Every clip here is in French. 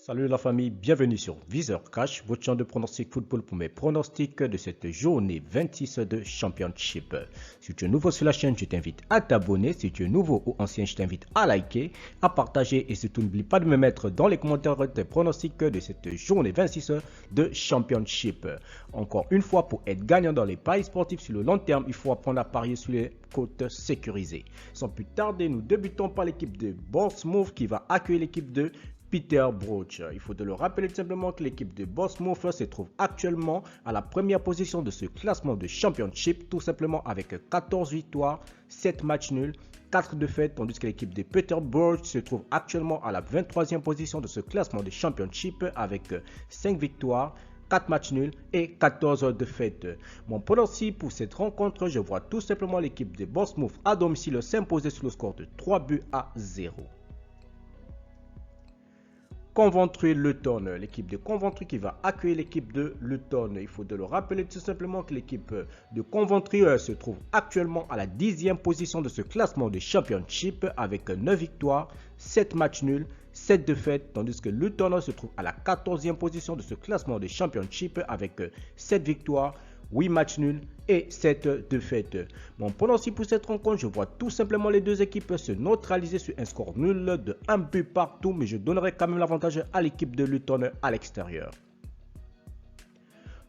Salut la famille, bienvenue sur Viseur Cash, votre chaîne de pronostic football pour mes pronostics de cette journée 26 de Championship. Si tu es nouveau sur la chaîne, je t'invite à t'abonner. Si tu es nouveau ou ancien, je t'invite à liker, à partager et surtout n'oublie pas de me mettre dans les commentaires tes pronostics de cette journée 26 de Championship. Encore une fois, pour être gagnant dans les paris sportifs sur le long terme, il faut apprendre à parier sur les côtes sécurisées. Sans plus tarder, nous débutons par l'équipe de Bournemouth qui va accueillir l'équipe de Peterborough. Il faut de le rappeler tout simplement que l'équipe de Bournemouth se trouve actuellement à la première position de ce classement de Championship, tout simplement avec 14 victoires, 7 matchs nuls, 4 défaites, tandis que l'équipe de Peterborough se trouve actuellement à la 23e position de ce classement de Championship avec 5 victoires, 4 matchs nuls et 14 défaites. Mon pronostic pour cette rencontre, je vois tout simplement l'équipe de Bournemouth à domicile s'imposer sur le score de 3-0. Coventry-Luton, l'équipe de Coventry qui va accueillir l'équipe de Luton. Il faut de le rappeler tout simplement que l'équipe de Coventry se trouve actuellement à la 10e position de ce classement de Championship avec 9 victoires, 7 matchs nuls, 7 défaites, tandis que Luton se trouve à la 14e position de ce classement de Championship avec 7 victoires, 8 matchs nuls et 7 défaites. Mon pronostic pour cette rencontre, je vois tout simplement les deux équipes se neutraliser sur un score nul de 1 but partout, mais je donnerai quand même l'avantage à l'équipe de Luton à l'extérieur.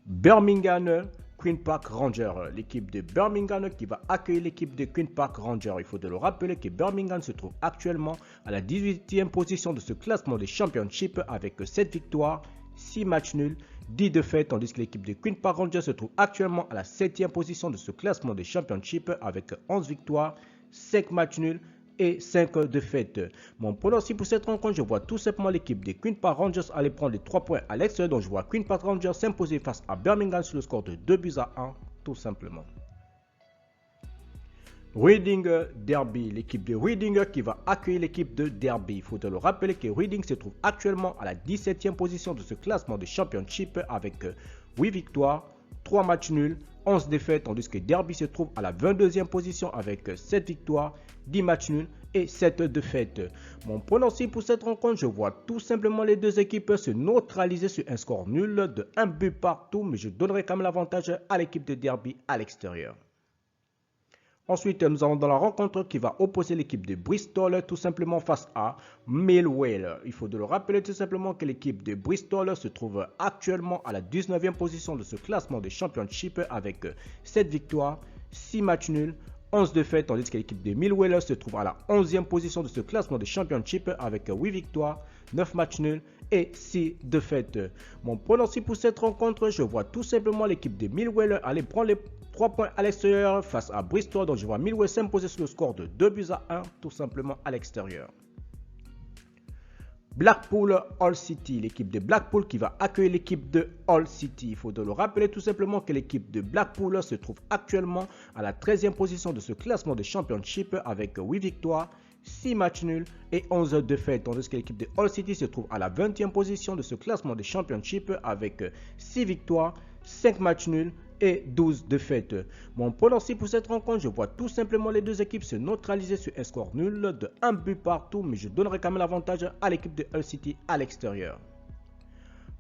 Birmingham, Queen Park Rangers, l'équipe de Birmingham qui va accueillir l'équipe de Queen Park Rangers. Il faut de le rappeler que Birmingham se trouve actuellement à la 18e position de ce classement de Championship avec 7 victoires, 6 matchs nuls, 10 défaites, tandis que l'équipe de Queen Park Rangers se trouve actuellement à la 7e position de ce classement de Championship avec 11 victoires, 5 matchs nuls et 5 défaites. Mon pronostic pour cette rencontre, je vois tout simplement l'équipe de Queen Park Rangers aller prendre les 3 points à l'extérieur. Donc je vois Queen Park Rangers s'imposer face à Birmingham sur le score de 2-1, tout simplement. Reading Derby, l'équipe de Reading qui va accueillir l'équipe de Derby. Il faut le rappeler que Reading se trouve actuellement à la 17e position de ce classement de Championship avec 8 victoires, 3 matchs nuls, 11 défaites, tandis que Derby se trouve à la 22e position avec 7 victoires, 10 matchs nuls et 7 défaites. Mon pronostic pour cette rencontre, je vois tout simplement les deux équipes se neutraliser sur un score nul de 1 but partout, mais je donnerai quand même l'avantage à l'équipe de Derby à l'extérieur. Ensuite, nous allons dans la rencontre qui va opposer l'équipe de Bristol tout simplement face à Millwall. Il faut de le rappeler tout simplement que l'équipe de Bristol se trouve actuellement à la 19e position de ce classement de Championship avec 7 victoires, 6 matchs nuls, 11 défaites, tandis que l'équipe de Millwall se trouve à la 11e position de ce classement de Championship avec 8 victoires, 9 matchs nuls et 6 défaites. Mon pronostic pour cette rencontre, je vois tout simplement l'équipe de Millwall aller prendre les 3 points à l'extérieur face à Bristol. Donc je vois Millwall s'imposer sur le score de 2-1, tout simplement à l'extérieur. Blackpool Hull City, l'équipe de Blackpool qui va accueillir l'équipe de Hull City. Il faut le rappeler tout simplement que l'équipe de Blackpool se trouve actuellement à la 13e position de ce classement de Championship avec 8 victoires, 6 matchs nuls et 11 défaites, tandis que l'équipe de Hull City se trouve à la 20e position de ce classement de Championship avec 6 victoires, 5 matchs nuls et 12 défaites. Mon pronostic pour cette rencontre, je vois tout simplement les deux équipes se neutraliser sur un score nul de 1 but partout, mais je donnerai quand même l'avantage à l'équipe de Hull City à l'extérieur.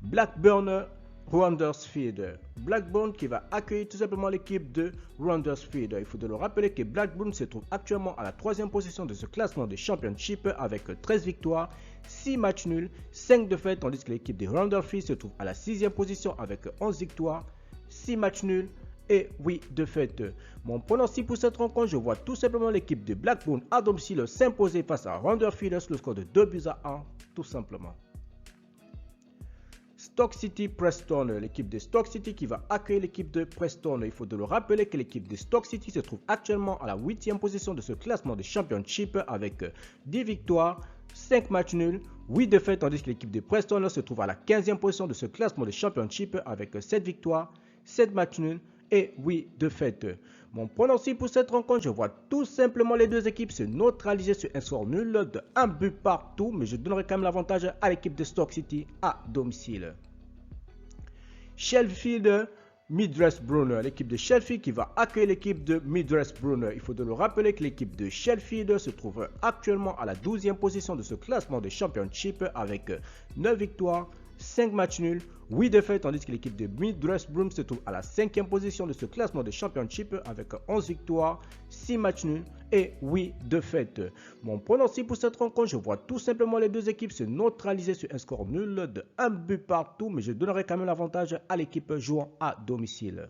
Blackburn Huddersfield. Blackburn qui va accueillir tout simplement l'équipe de Huddersfield. Il faut de le rappeler que Blackburn se trouve actuellement à la 3e position de ce classement de Championship avec 13 victoires, 6 matchs nuls, 5 défaites, tandis que l'équipe de Huddersfield se trouve à la 6e position avec 11 victoires, 6 matchs nuls et 8 défaites. Mon pronostic pour cette rencontre, je vois tout simplement l'équipe de Blackburn à domicile s'imposer face à Huddersfield sur le score de 2-1, tout simplement. Stoke City Preston, l'équipe de Stoke City qui va accueillir l'équipe de Preston. Il faut de le rappeler que l'équipe de Stoke City se trouve actuellement à la 8e position de ce classement de Championship avec 10 victoires, 5 matchs nuls, 8 défaites, tandis que l'équipe de Preston se trouve à la 15e position de ce classement de Championship avec 7 victoires, 7 matchs nuls et 8 défaites. Mon pronostic pour cette rencontre, je vois tout simplement les deux équipes se neutraliser sur un score nul de 1 but partout, mais je donnerai quand même l'avantage à l'équipe de Stoke City à domicile. Sheffield Middlesbrough, l'équipe de Sheffield qui va accueillir l'équipe de Middlesbrough. Il faut de le rappeler que l'équipe de Sheffield se trouve actuellement à la 12e position de ce classement de Championship avec 9 victoires, 5 matchs nuls, 8 défaites, tandis que l'équipe de Middlesbrough se trouve à la 5e position de ce classement de Championship avec 11 victoires, 6 matchs nuls et 8 défaites. Mon pronostic pour cette rencontre, je vois tout simplement les deux équipes se neutraliser sur un score nul de 1 but partout, mais je donnerai quand même l'avantage à l'équipe jouant à domicile.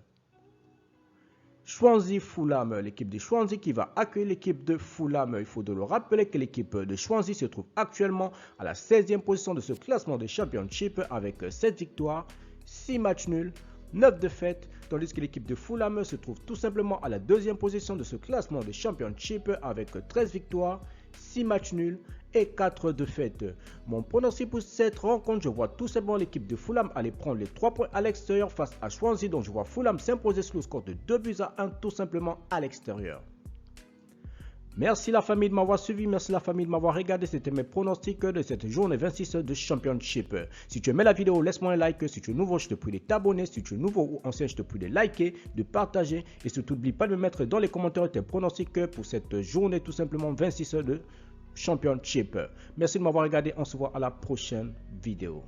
Swansea-Fulham, l'équipe de Swansea qui va accueillir l'équipe de Fulham. Il faut de le rappeler que l'équipe de Swansea se trouve actuellement à la 16e position de ce classement de Championship avec 7 victoires, 6 matchs nuls, 9 défaites, tandis que l'équipe de Fulham se trouve tout simplement à la 2e position de ce classement de Championship avec 13 victoires, 6 matchs nuls et 4 défaites. Mon pronostic pour cette rencontre, je vois tout simplement l'équipe de Fulham aller prendre les 3 points à l'extérieur face à Swansea, donc je vois Fulham s'imposer sur le score de 2-1 tout simplement à l'extérieur. Merci la famille de m'avoir suivi, merci la famille de m'avoir regardé, c'était mes pronostics de cette journée 26 de Championship. Si tu aimais la vidéo, laisse-moi un like, si tu es nouveau, je te prie de t'abonner, si tu es nouveau ou ancien, je te prie de liker, de partager et surtout n'oublie pas de me mettre dans les commentaires tes pronostics pour cette journée tout simplement 26 de Championship. Merci de m'avoir regardé, on se voit à la prochaine vidéo.